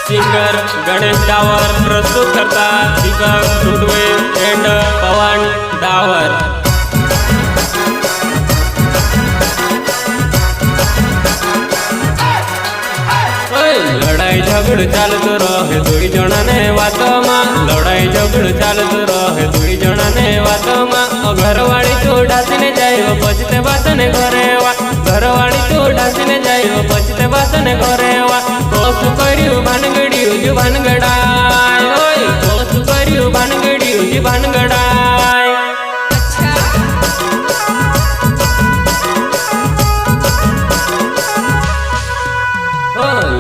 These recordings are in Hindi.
सिंगर गणेश डावर प्रस्तुत करता दीपक रुडवे एंड पवन डावर। लड़ाई झगड़ चालत रहे दुई जना ने वात में, लड़ाई झगड़ चालत रहे दुई जना ने वात में। घरवाड़ी तो ढासीने जाइयो पछते बातने घरे वा, घरवाड़ी तो ढासीने जाइयो पछते बातने घरे वा। कोसु कर्यु भानगड़ी उजी भानगड़ाय, ओय कोसु कर्यु भानगड़ी उजी भानगड़ाय।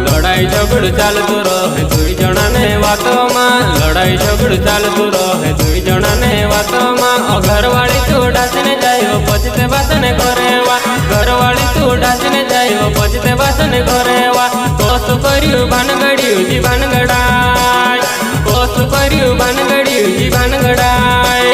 लड़ाई झगड़ चालत रहे दुई जना ने वात में, लड़ाई झगड़ चालत रहे दुई जना ने वात में। घरवाड़ी तो ढासीने जाइयो पछते बातने घरे वा, घरवाड़ी तो ढासीने जाइयो पछते बातने घरे वा। कोसु कर्यु भानगड़ी उजी भानगड़ाय, कोसु कर्यु भानगड़ी उजी भानगड़ाय।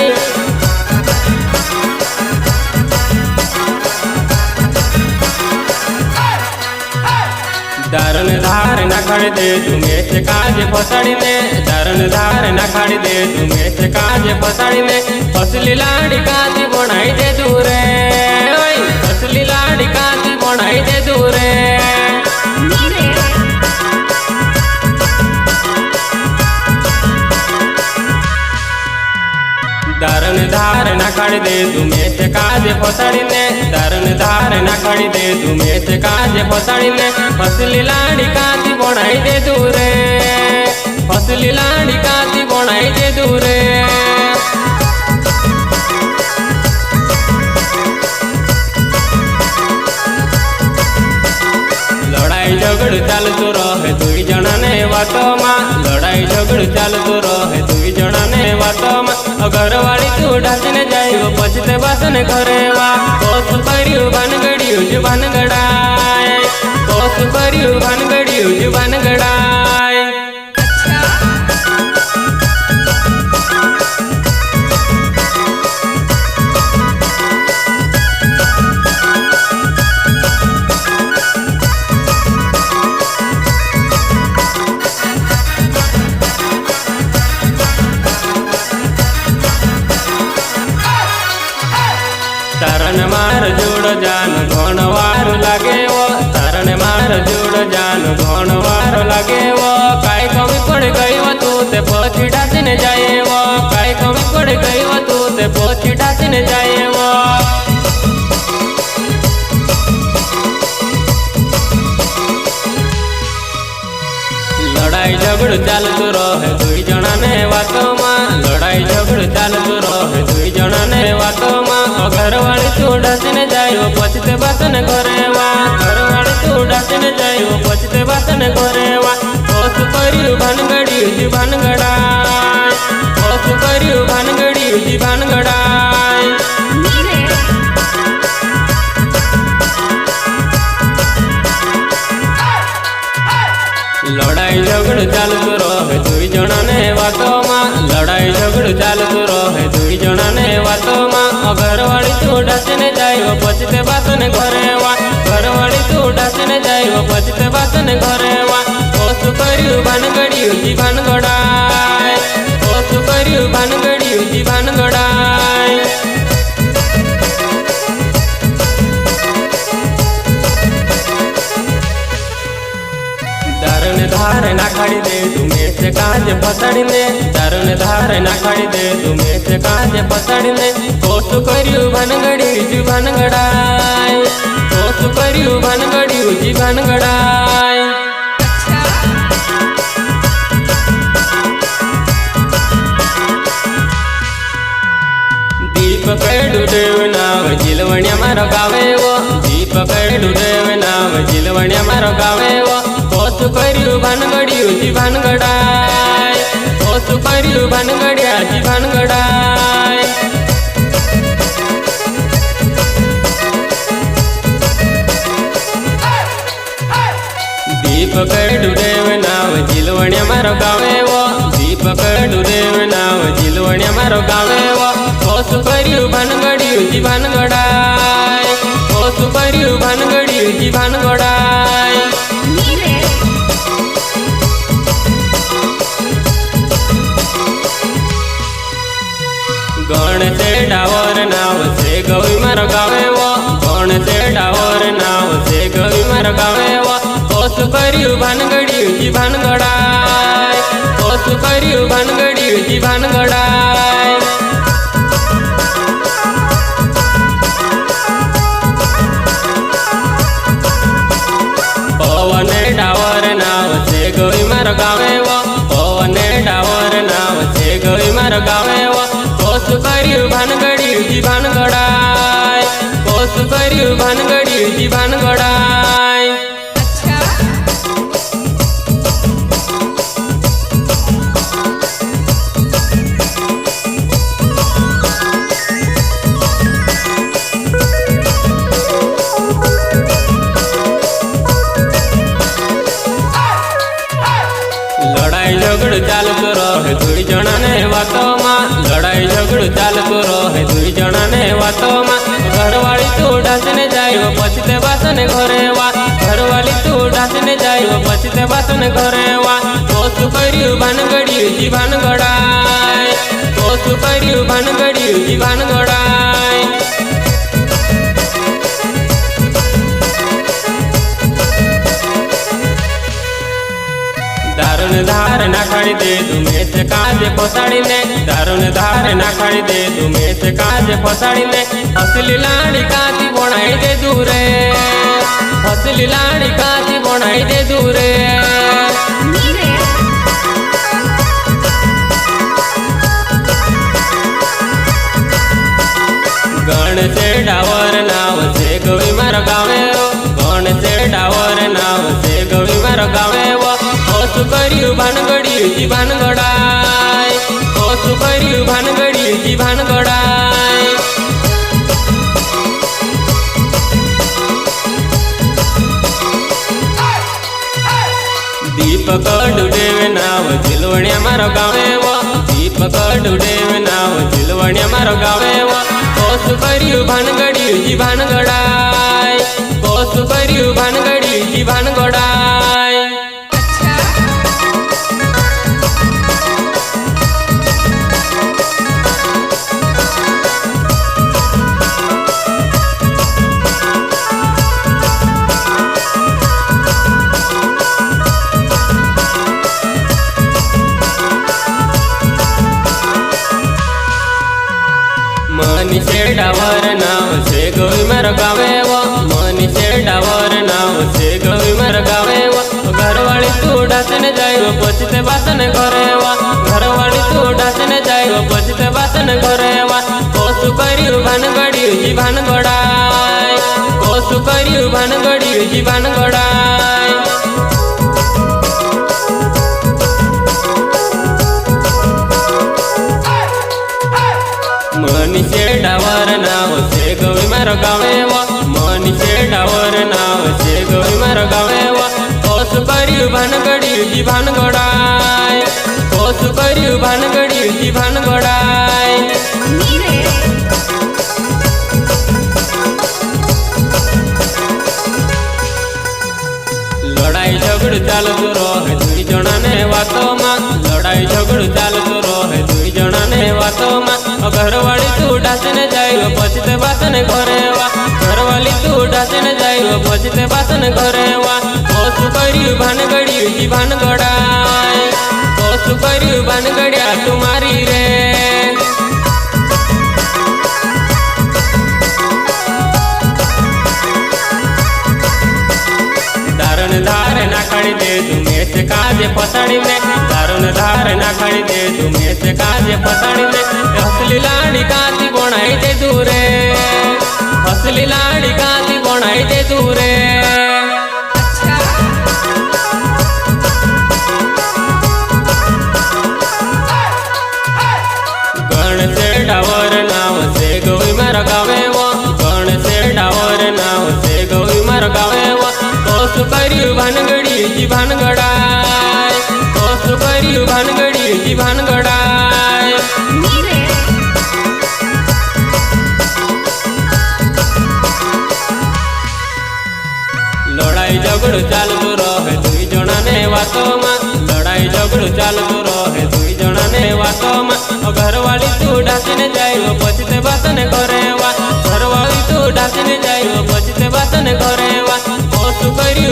दारन धार ना खड़ दे तुम्हें से काज फसाड़ी ने, दारन धार ना खड़ दे तुम्हें से काज फसाड़ी ने। फसली लाड़ी काजी बनाई दे दूरे, ओए फसली लाड़ी काजी बनाई दे दूरे। दारन धार ना खड़ दे तुम्हें से काज फसाड़ी ने, दारन धार ना खड़ दे तुम्हें से काज फसाड़ी ने। फसली लाड़ी काजी बनाई दे दूरे, फसली लाड़ी काजी बनाई दे दूरे। लड़ाई झगड़ चालतो रहे दुई जना ने वात में, लड़ाई झगड़ चालतो रहे दुई जना ने वात में। घरवाड़ी तू ढासीने जाइयो पछते बातने घरे वा। कोसु कर्यु भानगड़ी उजी भानगड़ाय, कोसु कर्यु भानगड़ी उजी भानगड़ाय। तारन मार जोड़ जान घण वार लागे वो, तारन मार जोड़ जान घण वार लागे वो। काय कमी पड़ गई वो तू ते पछी ढासीने जाए वो, काय कमी पड़ गई वो तू ते पछी ढासीने जाए वो। लड़ाई झगड़ चालत रहे दुई जना ने वात में, लड़ाई झगड़ चालत रहे दुई जना ने वात में। घरवाड़ी तू ढासीने जाइयो पछते बातने घरे वा, घरवाड़ी तू ढासीने जाइयो पछते बातने घरे वा। कोसु कर्यु भानगड़ी उजी भानगड़ाय, कोसु कर्यु भानगड़ी उजी भानगड़ाय। लड़ाई झगड़ चालत रहे दुई जना ने वात में, लड़ाई झगड़ चालत रहे दुई जना ने वात में। घरवाड़ी तू ढासीने जाइयो पछते बातने घरे वा, घरवाड़ी तू ढासीने जाइयो पछते बातने घरे वा। कोसु कर्यु भानगड़ी उजी भानगड़ाय, कोसु कर्यु भानगड़ी उजी भानगड़ाय। दारन धार ना खड़ दे तुम्हें से काज फसाड़ी ने, दारन धार ना खड़ दे तुम्हें से काज फसाड़ी ने। कोसु कर्यु भानगड़ी उजी भानगड़ाय, कोसु कर्यु भानगड़ी उजी भानगड़ाय। दीपक डुडेव नाव जिलवण्या मारो गावे वो, दीपक डुडेव नाव जिलवण्या मारो गावे वो। कोसु कर्यु भानगड़ी उजी भानगड़ाय, कोसु कर्यु भानगड़ी उजी भानगड़ाय। दीपक डुडेव नाव जिलवण्या मारो गावे वो, दीपक डुडेव नाव जिलवण्या मारो गावे वो। कोसु कर्यु भानगड़ी उजी भानगड़ाय, कोसु कर्यु भानगड़ी उजी भानगड़ाय। मार गावे वा कोसु कर्यु भानगड़ी जी भानगड़ाय कोसु कर्यु भानगड़ी जी भानगड़ाय पवने डावर नाव छे गई मार गावे वा पवने डावर नाव छे गई मार गावे वा कोसु कर्यु भानगड़ी जी भानगड़ाय कोसु कर्यु भानगड़ी जी भानगड़ाय लड़ाई झगड़ चालतो रहे दुई जना ने वातो में लड़ाई झगड़ चालतो रहे दुई जना ने वातो में घरवाली तू ढासने जाइयो पछते बासने घरे वा घरवाली तू ढासने जाइयो पछते बासने घरे वा कोसु कर्यु भानगड़ी जी भानगड़ाय कोसु कर्यु भानगड़ी जी भानगड़ाय दारुण धार नाखाड़ी दे तुम्हें से काज फसाड़ी ने दारुण धार नाखाड़ी दे तुम्हें से काज फसाड़ी ने असली लाड़ी काती बनाई दे दूरे असली लाड़ी काती बनाई दे दूरे गण से डावर नाव से गवी मार गावे गण से डावर नाव से गवी मार गावे कोसु कर्यु भानगड़ी जी भानगड़ाय कोसु कर्यु भानगड़ी जी भानगड़ाय दीपक डुडेवे नाव झिलवण्या मारो गावे वो दीपक डुडेवे नाव झिलवण्या मारो गावे वो कोसु कर्यु भानगड़ी जी भानगड़ाय कोसु कर्यु भानगड़ी जी भानगड़ाय मनीषे डावर नाव से गवी मार गावे वो मनीषे डावर नाव से गवी मार गावे वो घरवाली तू ढासने जाइयो पछते बासने घरे वा घरवाली तू ढासने जाइयो पछते बासने घरे वा कोसु कर्यु भानगड़ी जी भानगड़ाय कोसु कर्यु भानगड़ी जी भानगड़ाय मनीषे डावर नाव से गवी मार गावे वा मनीषे डावर नाव से गवी मार गावे वा कोसु कर्यु भानगड़ी जी भानगड़ाय कोसु कर्यु भानगड़ी जी भानगड़ाय लड़ाई झगड़ चालतो रहे दुई जना ने वातो में लड़ाई झगड़ चालतो रहे दुई जना ने वातो में घरवाली तू ढासने जाइयो पछते बासने घरे वा घरवाली तू ढासने जाइयो पछते बासने घरे वा कोसु कर्यु भानगड़ी जी भानगड़ाय कोसु कर्यु भानगड़िया तुम्हारी रे दारुण धार नाखाड़ी दे तुम्हें से काज फसाड़ी ने दारुण धार नाखाड़ी दे तुम्हें से काज फसाड़ी ने असली लाड़ी काती बनाई दे दूरे असली लाड़ी काती बनाई दे दूरे गण से डावर नाव से गवी मार गावे वो गण से डावर नाव से गवी मार गावे वो कोसु कर्यु भानगड़ी जी भानगड़ाय कोसु कर्यु भानगड़ी जी भानगड़ाय लड़ाई झगड़ चालतो रहे दुई जना ने वातो में लड़ाई झगड़ चालतो रहे दुई जना ने वातो में घरवाली तू ढासने जाइयो पछते बासने घरे वा घरवाली तू ढासने जाइयो पछते बासने घरे वा कोसु कर्यु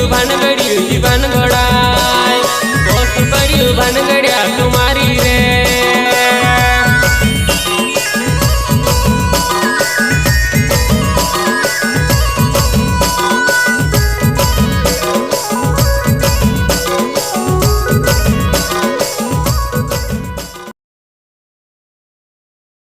भानगड़ाय दोस्त कर्યું भानगड़ी